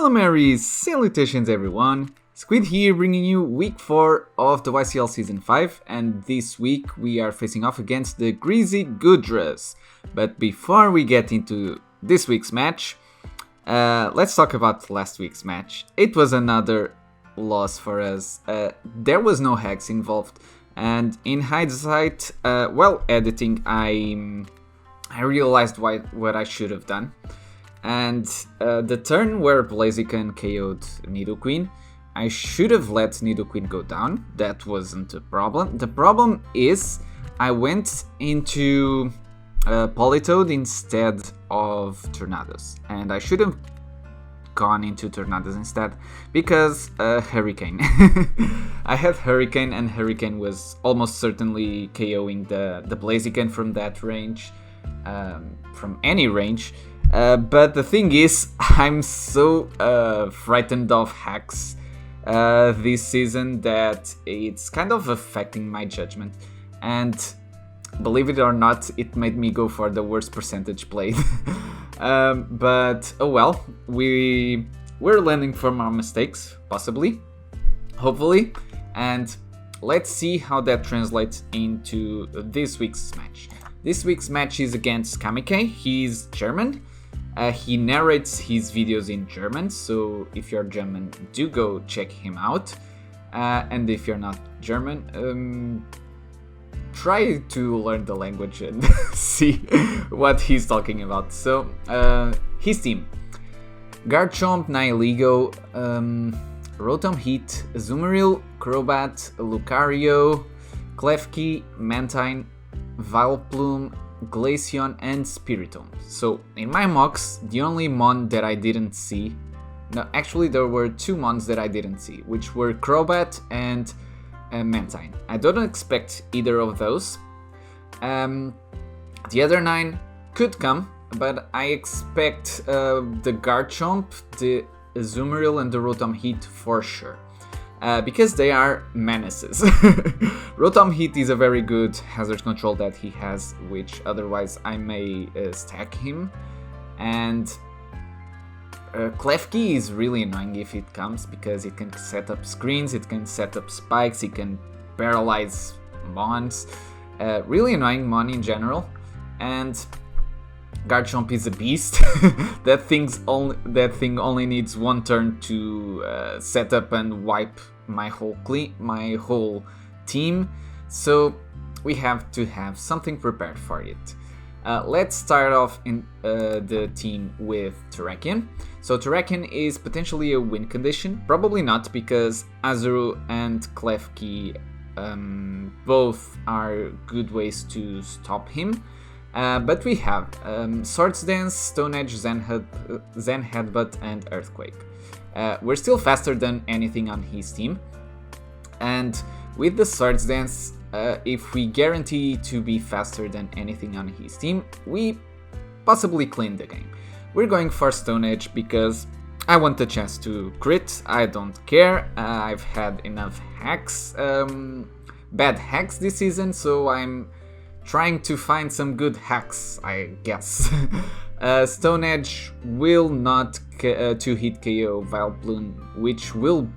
Calamari Salutations everyone! Squid here bringing you week 4 of the YCL season 5, and this week we are facing off against the Greasy Goodras. But before we get into this week's match, let's talk about last week's match. It was another loss for us. There was no hacks involved, and in hindsight, while editing, I realized what I should have done. And the turn where Blaziken KO'd NIDOQUEEN, I should have let NIDOQUEEN go down. That wasn't a problem. The problem is I went into Politoed instead of Tornadus, and I should have gone into Tornadus instead because Hurricane. I had Hurricane, and Hurricane was almost certainly KOing the Blaziken from that range, from any range. But the thing is, I'm so frightened of hacks this season that it's kind of affecting my judgment. And believe it or not, it made me go for the worst percentage played. But oh well, we're learning from our mistakes, possibly, hopefully. And let's see how that translates into this week's match. This week's match is against Kamike. He's German. He narrates his videos in German, so if you're German, do go check him out. And if you're not German, try to learn the language and see what he's talking about. So, his team: Garchomp, Nihilego, Rotom Heat, Azumarill, Crobat, Lucario, Klefki, Mantine, Vileplume, Glaceon, and Spiritomb. So in my mocks, the only mon that I didn't see, no, actually there were two mons that I didn't see, which were Crobat and Mantine. I don't expect either of those. The other 9 could come, but I expect the Garchomp, the Azumarill, and the Rotom Heat for sure. Because they are menaces. Rotom Heat is a very good hazard control that he has, which otherwise I may stack him. And Klefki is really annoying if it comes, because it can set up screens, it can set up spikes, it can paralyze mons. Really annoying mon in general. And Garchomp is a beast. That thing only needs one turn to set up and wipe my whole team. So we have to have something prepared for it. Let's start off in the team with TERRAKION. So TERRAKION is potentially a win condition. Probably not, because Azuru and Klefki both are good ways to stop him. But we have Swords Dance, Stone Edge, Zen Headbutt, and Earthquake. We're still faster than anything on his team. And with the Swords Dance, if we guarantee to be faster than anything on his team, we possibly clean the game. We're going for Stone Edge because I want the chance to crit. I don't care. I've had enough hacks, bad hacks this season, so I'm trying to find some good hacks, I guess. Stone Edge will not 2-hit KO Vileplume, which will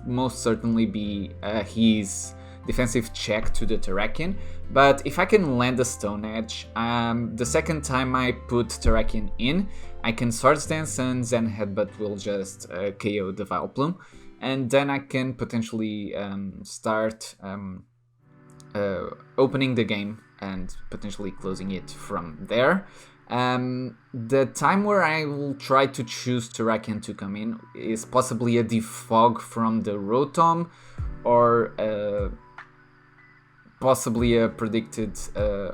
most certainly be his defensive check to the TERRAKION. But if I can land a Stone Edge, the second time I put TERRAKION in, I can Swords Dance and Zen Headbutt will just KO the Vileplume. And then I can potentially start opening the game and potentially closing it from there. The time where I will try to choose TERRAKION to come in is possibly a defog from the Rotom, or possibly a predicted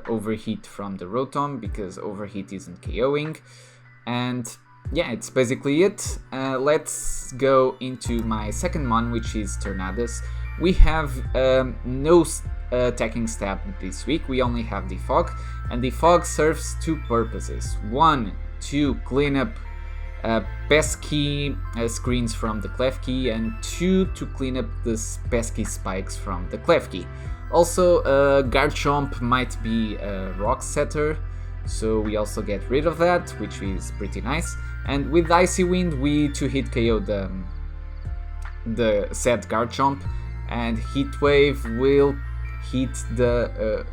overheat from the Rotom, because overheat isn't KOing. And yeah, it's basically it. Let's go into my second mon, which is Tornadus. We have no attacking stab this week. We only have Defog, and Defog serves two purposes. One, to clean up pesky screens from the Klefki, and two, to clean up the pesky spikes from the Klefki. Also, Garchomp might be a rock setter, so we also get rid of that, which is pretty nice. And with Icy Wind we 2-hit KO the said Garchomp, and Heat Wave will hit the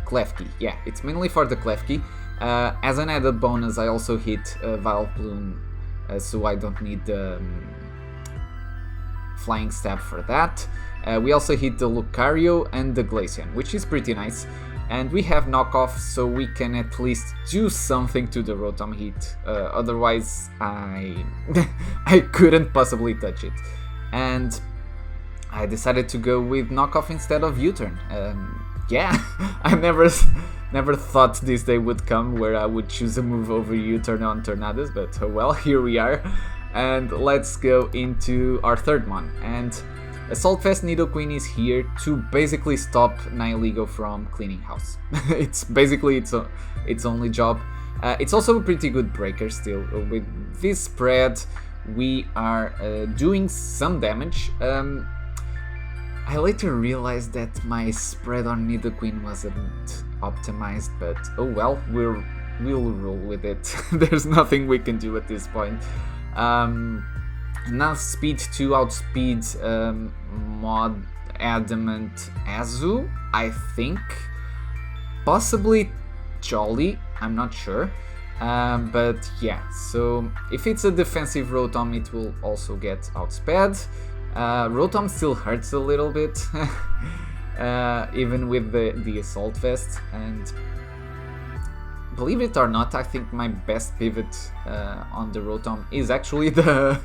Klefki. Yeah, it's mainly for the Klefki. As an added bonus I also hit Vileplume, so I don't need the Flying Stab for that. We also hit the Lucario and the Glaceon, which is pretty nice. And we have knockoff, so we can at least do something to the Rotom hit. Otherwise, I couldn't possibly touch it. And I decided to go with knockoff instead of U-turn. Yeah, I never thought this day would come where I would choose a move over U-turn on Tornadus, but well, here we are. And let's go into our third one. And Assault Vest Nidoqueen is here to basically stop Nihilego from cleaning house. It's basically its only job. It's also a pretty good breaker still. With this spread, we are doing some damage. I later realized that my spread on Nidoqueen wasn't optimized, but oh well, we'll roll with it. There's nothing we can do at this point. Enough speed to outspeed Mod Adamant Azu, I think. Possibly Jolly, I'm not sure. But yeah, so if it's a defensive Rotom, it will also get outsped. Rotom still hurts a little bit, even with the Assault Vest, and believe it or not, I think my best pivot on the Rotom is actually the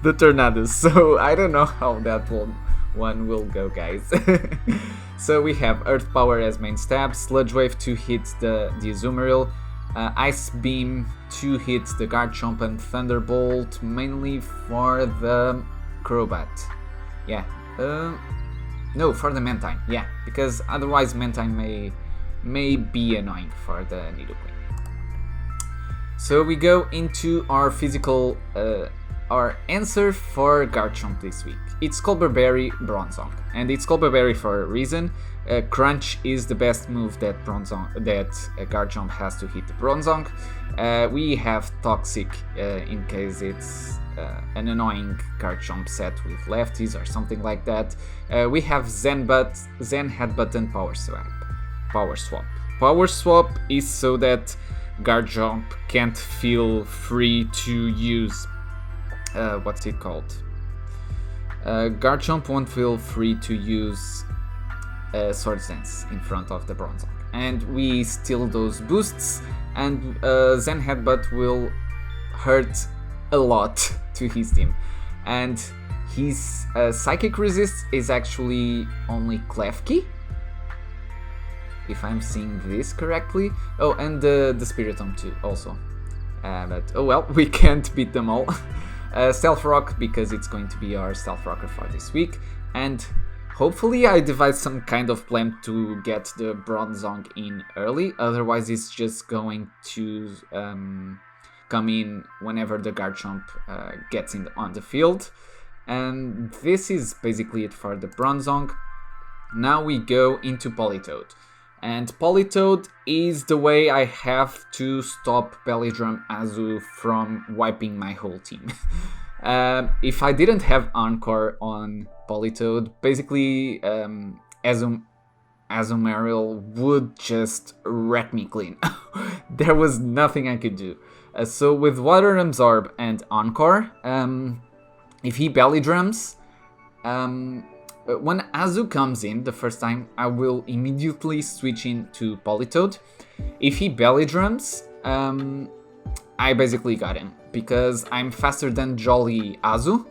the Tornadus, so I don't know how that one will go, guys. So we have Earth Power as main stab, Sludge Wave to hit the Azumarill, Ice Beam to hit the Garchomp, and Thunderbolt mainly for the Crobat. Yeah, no, for the Mantine, yeah, because otherwise Mantine may be annoying for the Nidoqueen. So we go into our physical, our answer for Garchomp this week. It's Colbur Berry Bronzong, and it's Colbur Berry for a reason. Crunch is the best move that Garchomp has to hit the Bronzong. We have Toxic in case it's an annoying Garchomp set with lefties or something like that. We have Zen Headbutt and Power Swap. Power Swap is so that Garchomp can't feel free to use what's it called? Garchomp won't feel free to use Swords Dance in front of the Bronzong, and we steal those boosts, and Zen Headbutt will hurt a lot to his team, and his Psychic Resist is actually only Klefki, if I'm seeing this correctly. Oh, and the Spiritomb too, also. But oh well, we can't beat them all. Stealth Rock, because it's going to be our Stealth Rocker for this week. And hopefully I devise some kind of plan to get the Bronzong in early. Otherwise it's just going to come in whenever the Garchomp gets on the field. And this is basically it for the Bronzong. Now we go into Politoed. And Politoed is the way I have to stop Bellydrum Azu from wiping my whole team. If I didn't have Encore on Politoed, basically Azumarill would just wreck me clean. There was nothing I could do. So with Water Absorb and Encore, if he Bellydrums, when Azu comes in the first time, I will immediately switch into Politoed. If he Bellydrums, I basically got him, because I'm faster than Jolly Azu,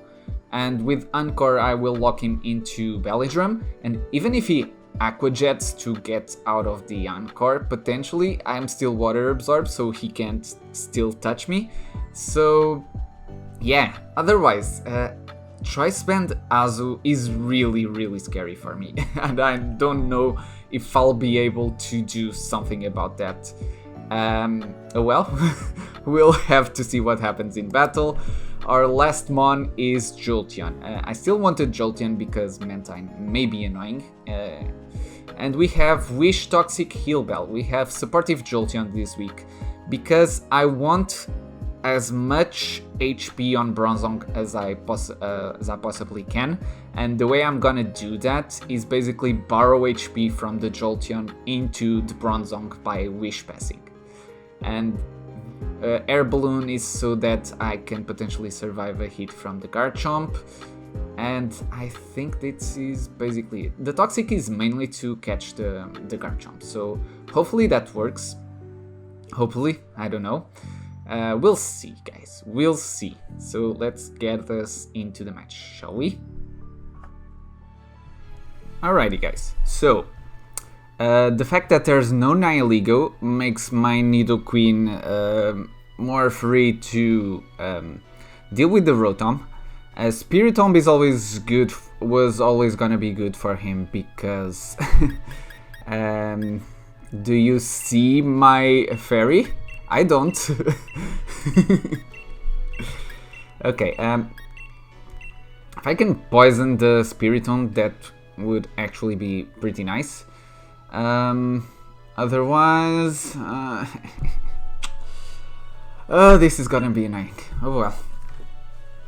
and with Encore I will lock him into Bellydrum, and even if he Aqua Jets to get out of the Encore, potentially, I'm still Water Absorbed, so he can't still touch me. So yeah, otherwise, Choice Band Azu is really scary for me, and I don't know if I'll be able to do something about that. Oh well, we'll have to see what happens in battle. Our last mon is Jolteon. I still wanted Jolteon because Mantine may be annoying. And we have Wish, Toxic, Heal Bell. We have supportive Jolteon this week. because I want as much HP on Bronzong as I possibly can, and the way I'm gonna do that is basically borrow HP from the Jolteon into the Bronzong by Wish Passing. And Air Balloon is so that I can potentially survive a hit from the Garchomp, and I think this is basically it. The Toxic is mainly to catch the Garchomp, so hopefully that works. Hopefully, I don't know. We'll see, guys. We'll see. So let's get us into the match, shall we? Alrighty, guys. So the fact that there's no Nihilego makes my NIDOQUEEN more free to deal with the Rotom. Spiritomb is always good. Was always gonna be good for him because. Do you see my fairy? I don't. Okay, if I can poison the Spiritomb, that would actually be pretty nice. Otherwise, this is gonna be annoying. Oh well.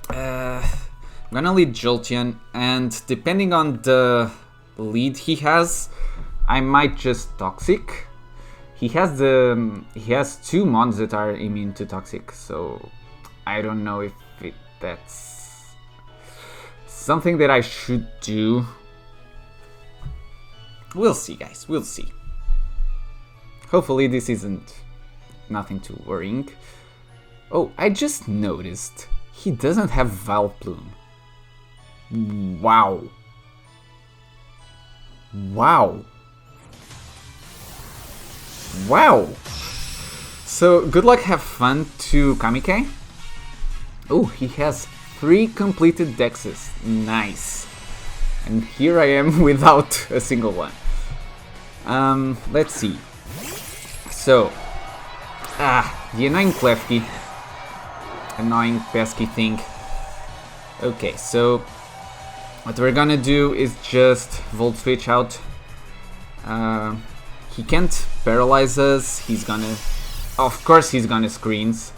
I'm gonna lead Jolteon, and depending on the lead he has, I might just Toxic. He has two mons that are immune to Toxic, so I don't know if that's something that I should do. We'll see, guys. We'll see. Hopefully this isn't nothing too worrying. Oh, I just noticed he doesn't have Vileplume. Wow. Wow. Wow! So, good luck, have fun to Kamike. Oh, he has 3 completed dexes. Nice. And here I am without a single one. Let's see. So, the annoying Klefki. Annoying pesky thing. Okay, so what we're gonna do is just Volt Switch out. He can't paralyze us, he's gonna... Of course he's gonna screens.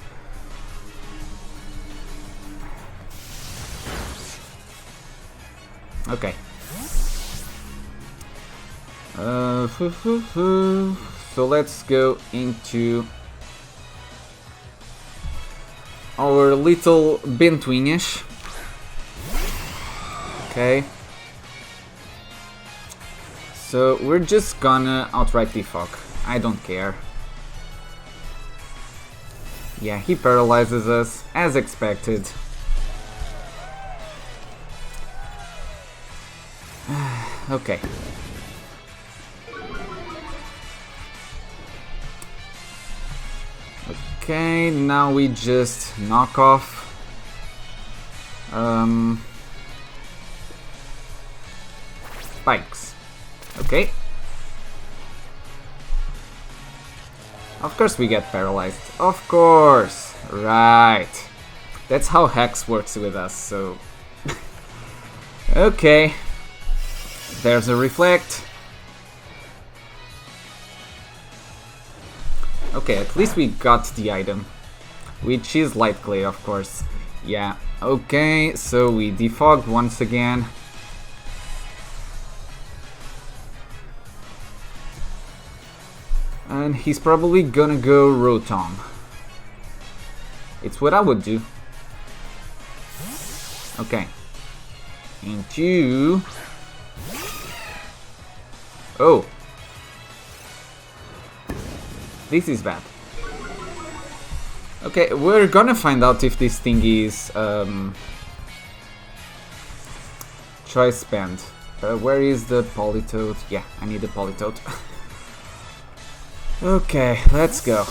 Okay. So let's go into our little Bentoinhas. Okay. So we're just gonna outright defog. I don't care. Yeah, he paralyzes us as expected. Okay. Okay, now we just knock off. Spikes. Okay. Of course we get paralyzed. Of course. Right. That's how Hex works with us, so... Okay. There's a Reflect. Okay, at least we got the item. Which is Light Clay, of course. Yeah. Okay, so we defogged once again. And he's probably gonna go Rotom. It's what I would do. Okay. Into... Oh. This is bad. Okay, we're gonna find out if this thing is choice band. Where is the Politoed? Yeah, I need the Politoed. Okay, let's go.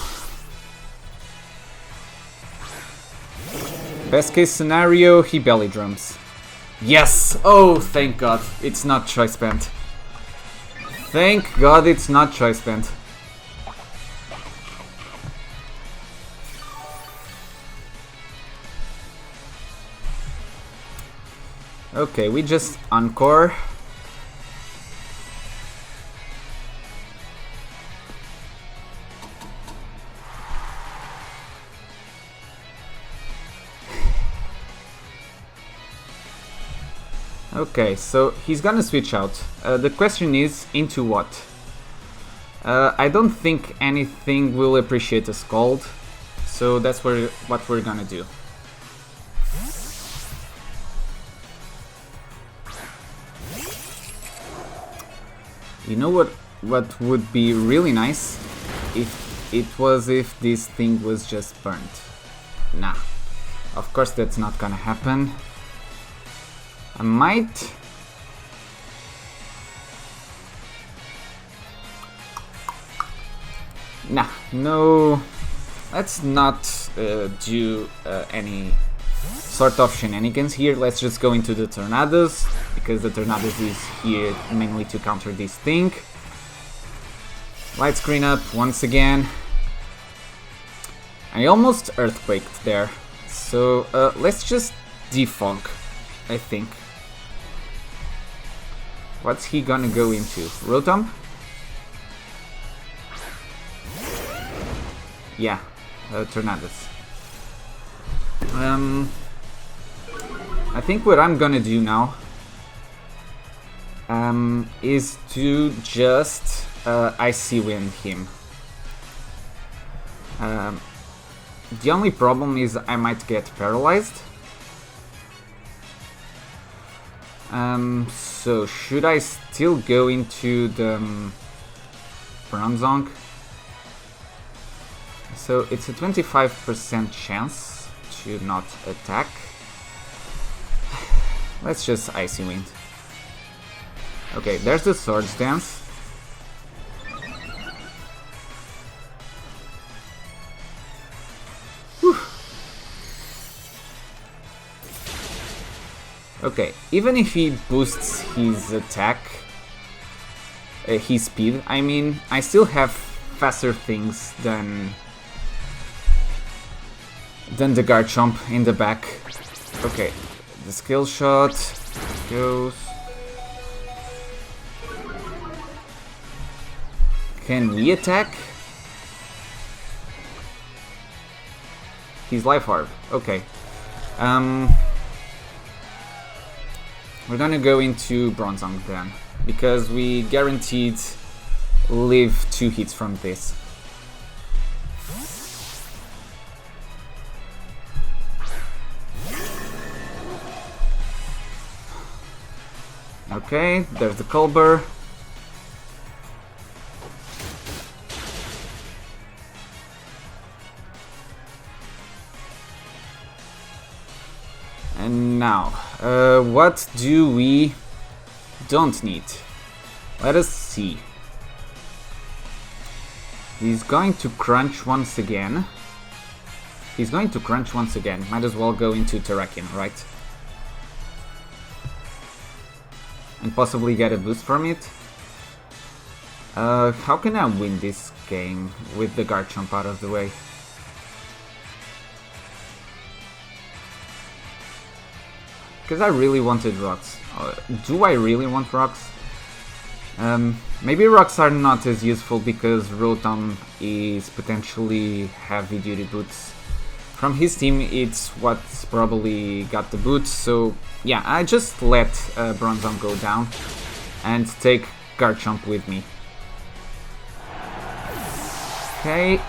Best case scenario, he belly drums. Yes! Oh, thank God, it's not choice band. Thank God it's not choice band. Okay, we just encore. Okay, so he's gonna switch out. The question is, into what? I don't think anything will appreciate a Scald, so that's what we're gonna do. You know what would be really nice? If this thing was just burnt. Nah, of course that's not gonna happen. I might... Nah, no, let's not do any sort of shenanigans here. Let's just go into the Tornados, because the Tornados is here mainly to counter this thing. Light screen up once again. I almost Earthquaked there, so let's just defog, I think. What's he gonna go into? Rotom? Yeah, Tornados. I think what I'm gonna do now is to just Icy Wind him. The only problem is I might get paralyzed. So should I still go into the Bronzong? So it's a 25% chance to not attack. Let's just Icy Wind. Okay, there's the Swords Dance. Whew. Okay, even if he boosts his attack, his speed, I mean, I still have faster things than the Garchomp in the back. Okay, the skill shot goes. Can we attack? He's Life Orb. Okay. We're gonna go into Bronzong then, because we guaranteed live 2 hits from this. Okay, there's the Colbur. And now, what do we don't need? Let us see. He's going to crunch once again. Might as well go into TERRAKION, right? And possibly get a boost from it. How can I win this game with the Garchomp out of the way? Because I really wanted rocks. Do I really want rocks? Maybe rocks are not as useful because Rotom is potentially heavy duty boots. From his team, it's what's probably got the boots, so yeah, I just let Bronzong go down and take Garchomp with me. Okay.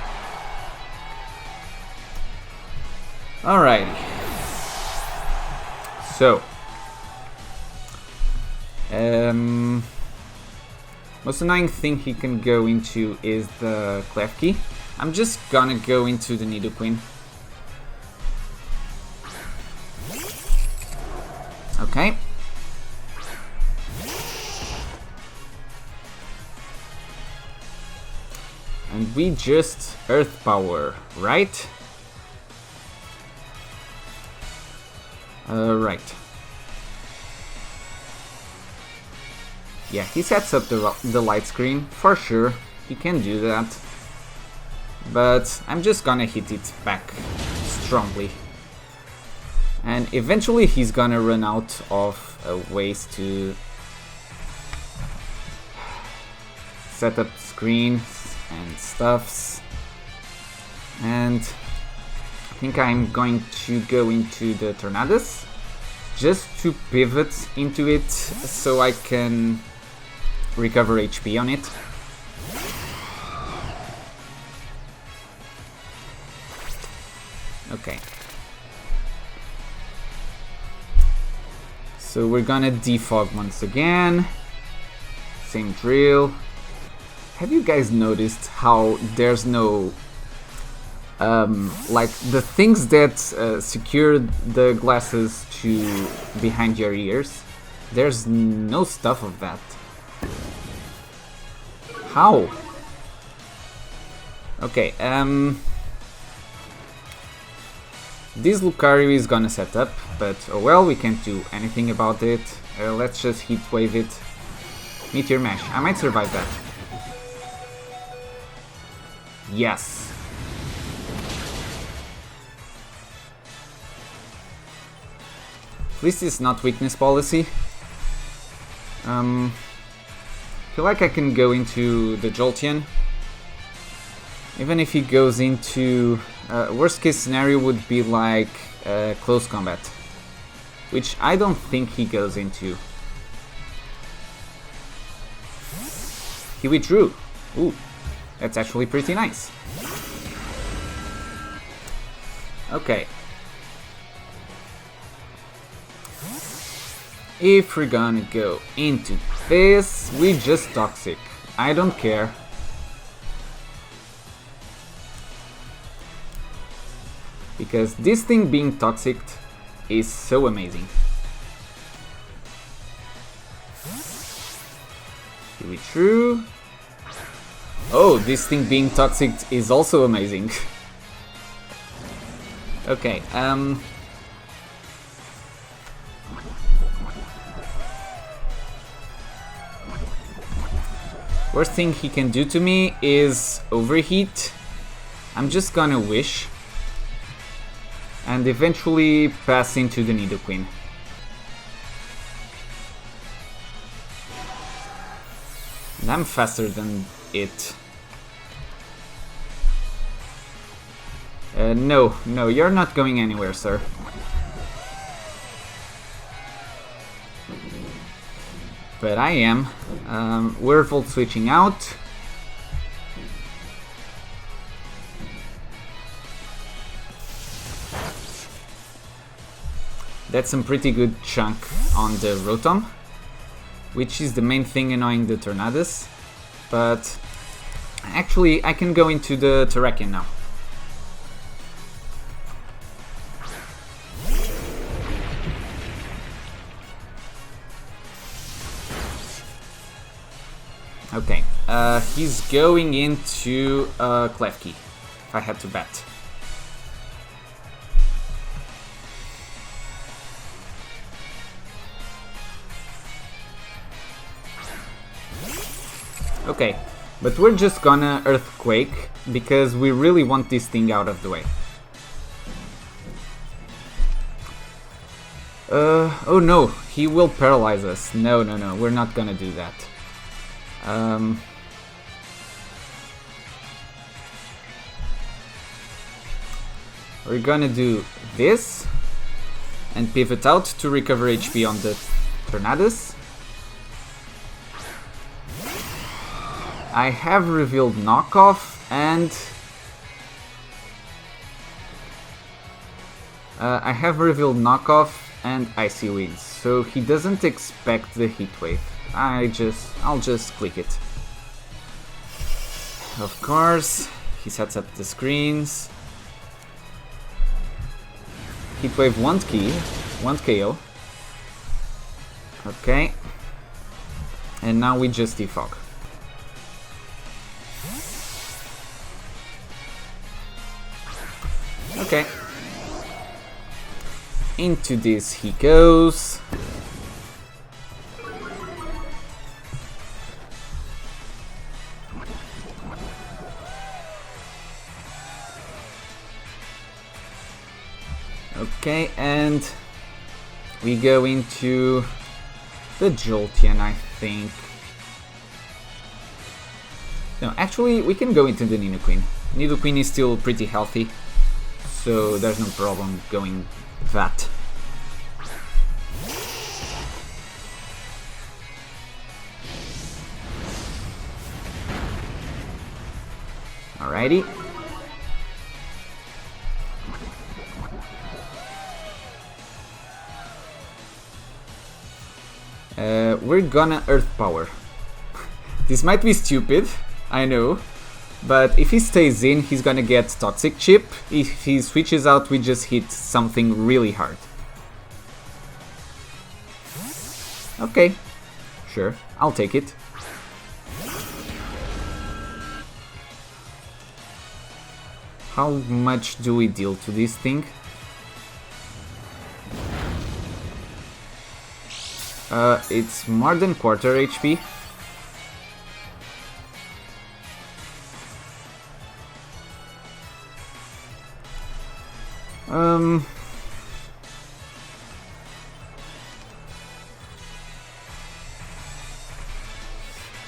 Alrighty. So, most annoying thing he can go into is the Klefki. I'm just gonna go into the NIDOQUEEN. Okay. And we just Earth Power, right? Right. Yeah, he sets up the light screen, for sure. He can do that. But I'm just gonna hit it back strongly. And eventually he's gonna run out of ways to set up screens and stuffs. And I think I'm going to go into the Tornados just to pivot into it so I can recover HP on it. Okay. So we're gonna defog once again. Same drill. Have you guys noticed how there's no like the things that secure the glasses to behind your ears? There's no stuff of that. How? Okay, this Lucario is gonna set up, but oh well, we can't do anything about it. Let's just heat wave it. Meteor Mash. I might survive that. Yes. At least it's not weakness policy. Feel like I can go into the Jolteon. Even if he goes into... worst case scenario would be like close combat, which I don't think he goes into. He withdrew. Ooh, that's actually pretty nice. Okay. If we're gonna go into this, we just Toxic. I don't care. Because this thing being toxic is so amazing. Is it true? Oh, this thing being toxic is also amazing. Okay, worst thing he can do to me is overheat. I'm just gonna wish. And eventually pass into the NIDOQUEEN. And I'm faster than it. No, you're not going anywhere, sir. But I am. We're volt switching out. That's some pretty good chunk on the Rotom, which is the main thing annoying the Tornadus. But actually, I can go into the TERRAKION now. Okay, he's going into Klefki, if I had to bet. Okay, but we're just gonna Earthquake, because we really want this thing out of the way. Oh no, he will paralyze us. No, we're not gonna do that. We're gonna do this, and pivot out to recover HP on the Tornadus. I have revealed knockoff and Icy Winds, so he doesn't expect the heat wave. I'll just click it. Of course, he sets up the screens. Heat wave won't KO. Okay, and now we just defog. Okay. Into this he goes. Okay, and we go into the Jolteon, I think. No, actually, we can go into the NIDOQUEEN. NIDOQUEEN is still pretty healthy, so there's no problem going that. Alrighty. We're gonna Earth Power. This might be stupid, I know, but if he stays in, he's gonna get Toxic Chip. If he switches out, we just hit something really hard. Okay, sure, I'll take it. How much do we deal to this thing? It's more than quarter HP.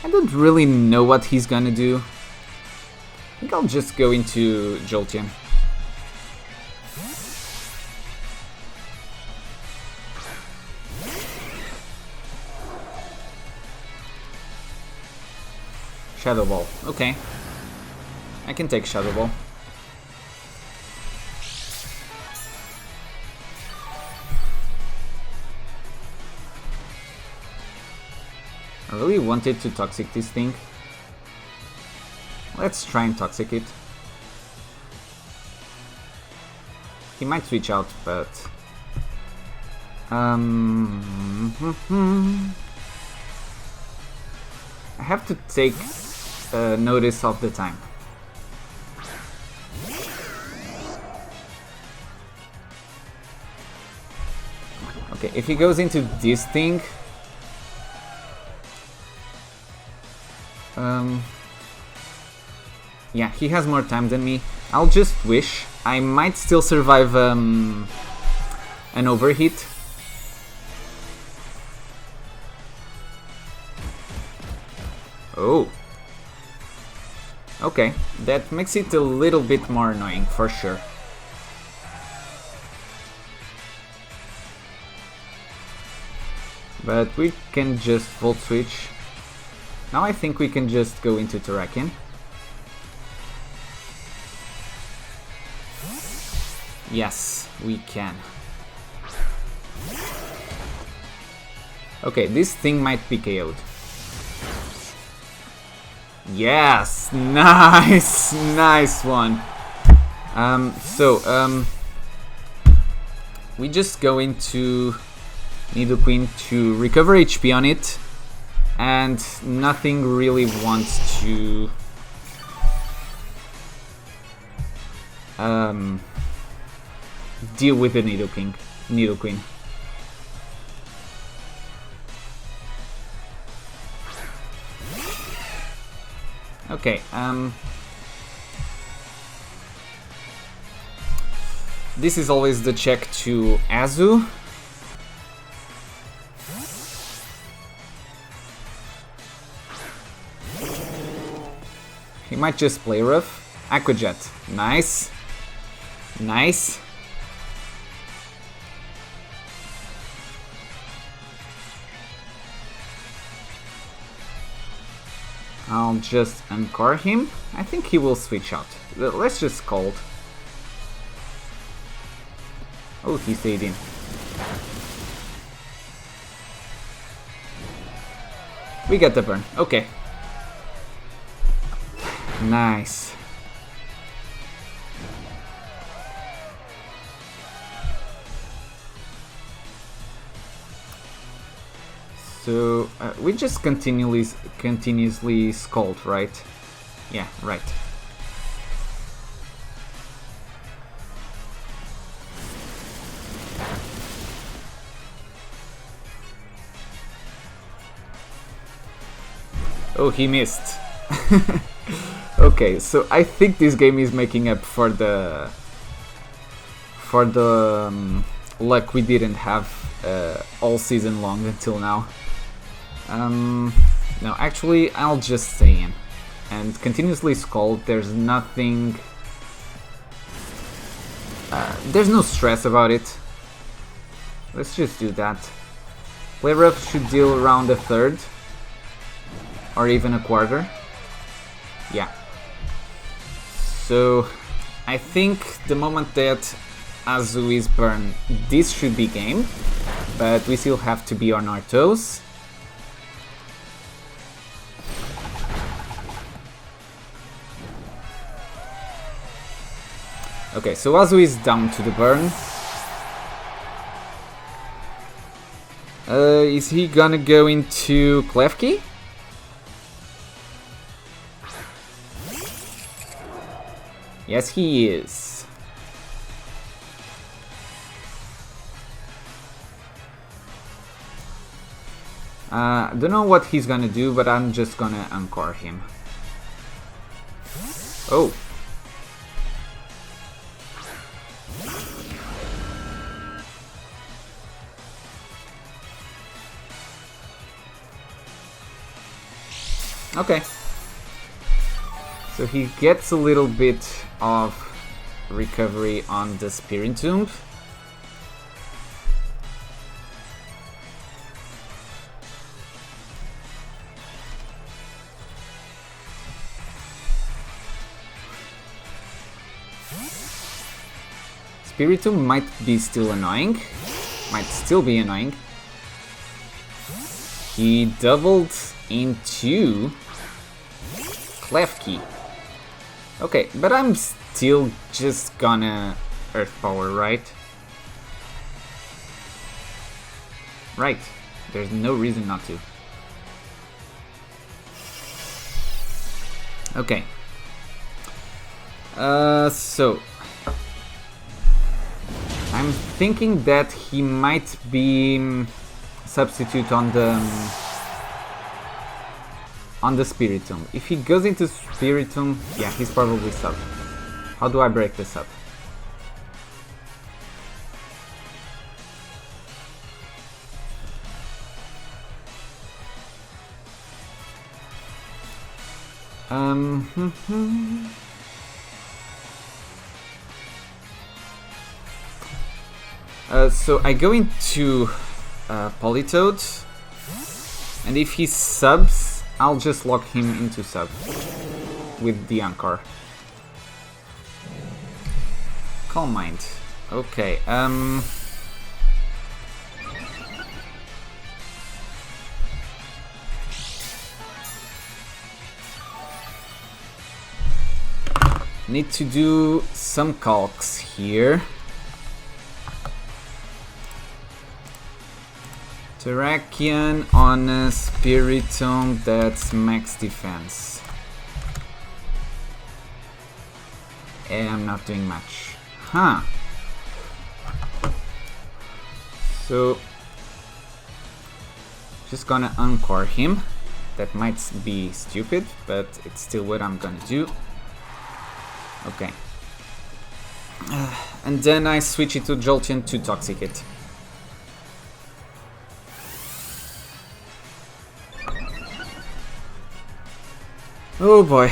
I don't really know what he's gonna do. I think I'll just go into Jolteon. Shadow Ball, okay. I can take Shadow Ball. I really wanted to Toxic this thing. Let's try and Toxic it. He might switch out, but... I have to take notice of the time. Okay, if he goes into this thing... yeah, he has more time than me. I'll just wish. I might still survive an overheat. Oh. Okay, that makes it a little bit more annoying, for sure. But we can just Volt Switch. Now I think we can just go into TERRAKION. Yes, we can. Okay, this thing might be KO'd. Yes! Nice! Nice one! We just go into NIDOQUEEN to recover HP on it, and nothing really wants to deal with the NIDOQUEEN. Okay, this is always the check to Azu. He might just play rough. Aqua Jet, nice. Nice. I'll just Encore him. I think he will switch out. Let's just Scald. Oh, he stayed in. We get the burn. Okay. Nice. So we just continuously Scald, right? Yeah, right. Oh, he missed. Okay, so I think this game is making up for the luck we didn't have all season long until now. No, actually, I'll just stay in and continuously Scald. There's nothing. There's no stress about it. Let's just do that. Play rough should deal around a third or even a quarter. Yeah. So I think the moment that Azu is burned, this should be game, but we still have to be on our toes. Okay, so Azu is down to the burn. Is he gonna go into Klefki? Yes, he is. Don't know what he's gonna do, but I'm just gonna encore him. Oh. Okay. So he gets a little bit of recovery on the Spiritomb. Spiritomb might be still annoying. Might still be annoying. He doubled into Klefki. Okay, but I'm still just gonna Earth Power, right? Right. There's no reason not to. Okay. So I'm thinking that he might be substitute on the Spiritomb. If he goes into Spiritomb, yeah, he's probably sub. How do I break this up? So I go into Politoed, and if he subs, I'll just lock him into sub with the Encore. Calm Mind. Okay, need to do some calcs here. TERRAKION on a Spiritomb that's max defense. And I'm not doing much. Huh. So just gonna encore him. That might be stupid, but it's still what I'm gonna do. Okay. And then I switch it to JOLTEON to Toxic it. Oh boy.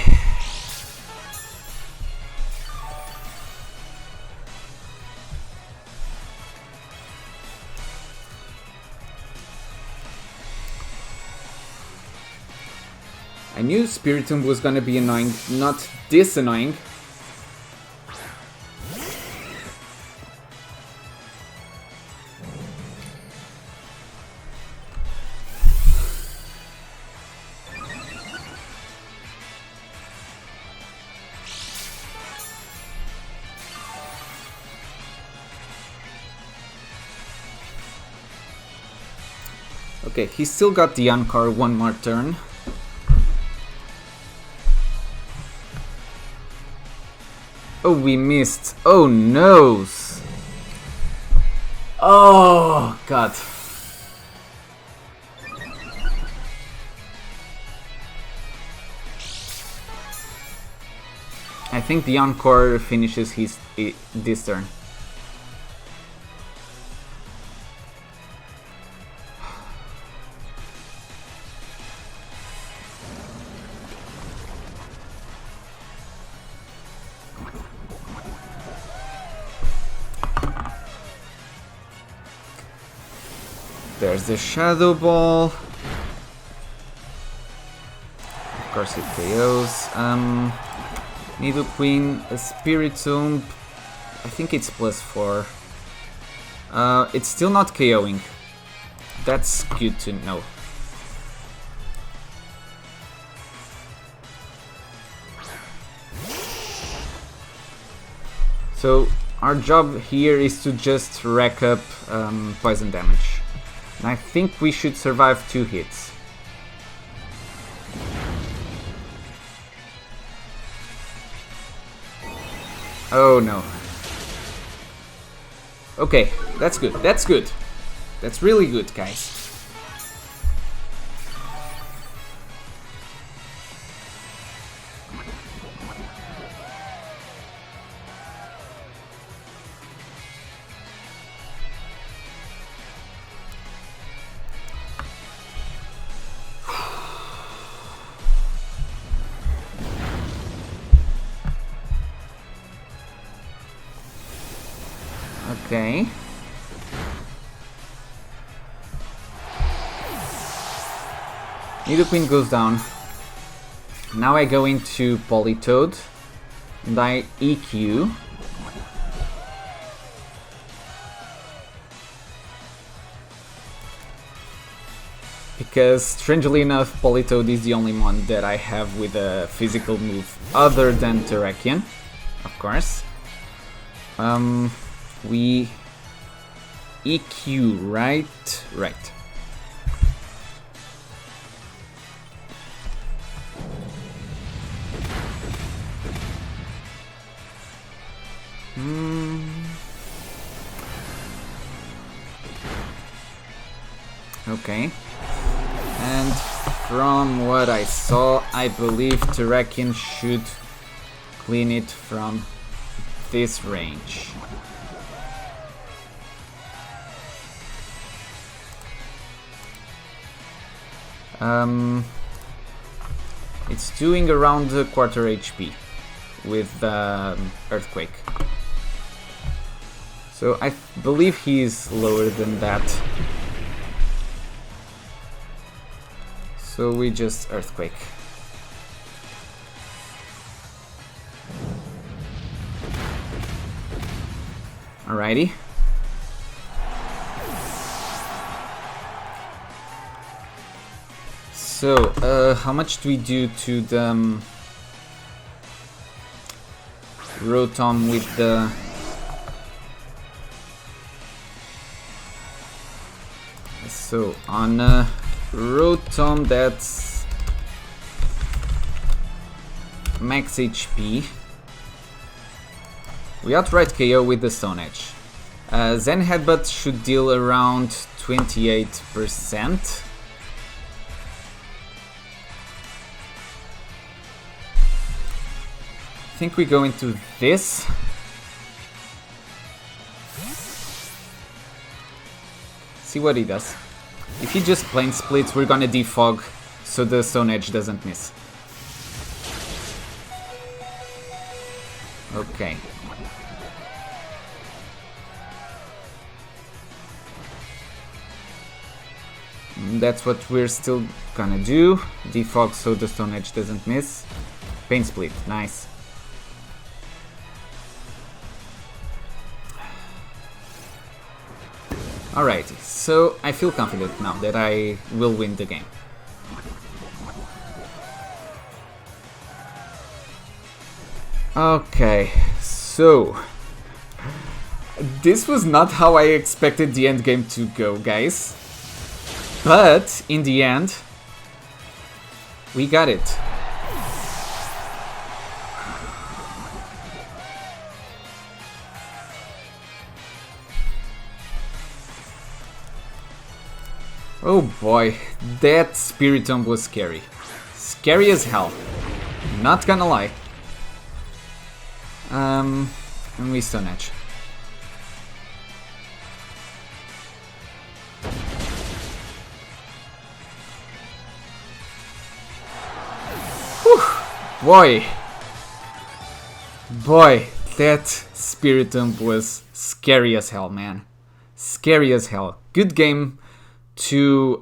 I knew Spiritomb was gonna be annoying, not this annoying. Okay, he's still got the Encore one more turn. Oh, we missed. Oh, no. Oh, God. I think the Encore finishes this turn. There's the Shadow Ball. Of course it KOs. NIDOQUEEN, a Spiritomb. I think it's +4. It's still not KOing. That's good to know. So our job here is to just rack up poison damage. And I think we should survive 2 hits. Oh no. Okay, that's good, that's good. That's really good, guys. Okay. NIDOQUEEN goes down. Now I go into Politoed and I EQ. Because strangely enough, Politoed is the only one that I have with a physical move other than TERRAKION, of course. We EQ, right? Right. Okay. And from what I saw, I believe TERRAKION should clean it from this range. It's doing around a quarter HP with Earthquake. So I believe he is lower than that. So we just Earthquake. Alrighty. So, how much do we do to the Rotom with the... So, on Rotom that's max HP. We outright KO with the Stone Edge. Zen Headbutt should deal around 28%. I think we go into this. See what he does. If he just Plane Splits, we're gonna defog so the Stone Edge doesn't miss. Okay. That's what we're still gonna do. Defog so the Stone Edge doesn't miss. Pain Split, nice. Alrighty, so I feel confident now that I will win the game. Okay, so this was not how I expected the end game to go, guys. But in the end, we got it. Oh boy, that Spiritomb was scary. Scary as hell. Not gonna lie. And we Stone Edge. Whew. Boy, that Spiritomb was scary as hell, man. Scary as hell. Good game to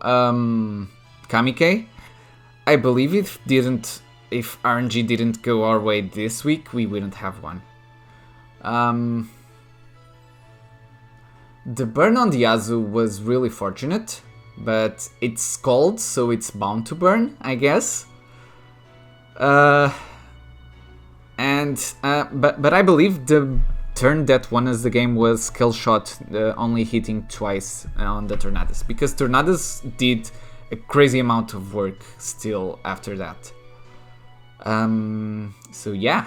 Kamike. I believe it didn't if RNG didn't go our way this week, we wouldn't have one. The burn on the Azu was really fortunate, but it's scald, so it's bound to burn, I guess. But I believe the turn that won us the game was Kill Shot, only hitting twice on the Tornadus, because Tornadus did a crazy amount of work still after that. So yeah,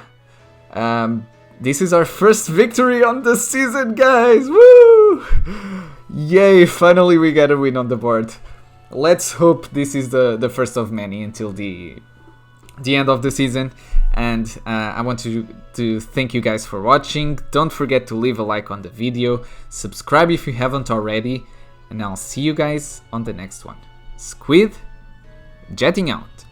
this is our first victory on the season, guys! Woo! Yay, finally we got a win on the board. Let's hope this is the first of many until the end of the season. And I want to thank you guys for watching. Don't forget to leave a like on the video, subscribe if you haven't already, and I'll see you guys on the next one. Squid, jetting out.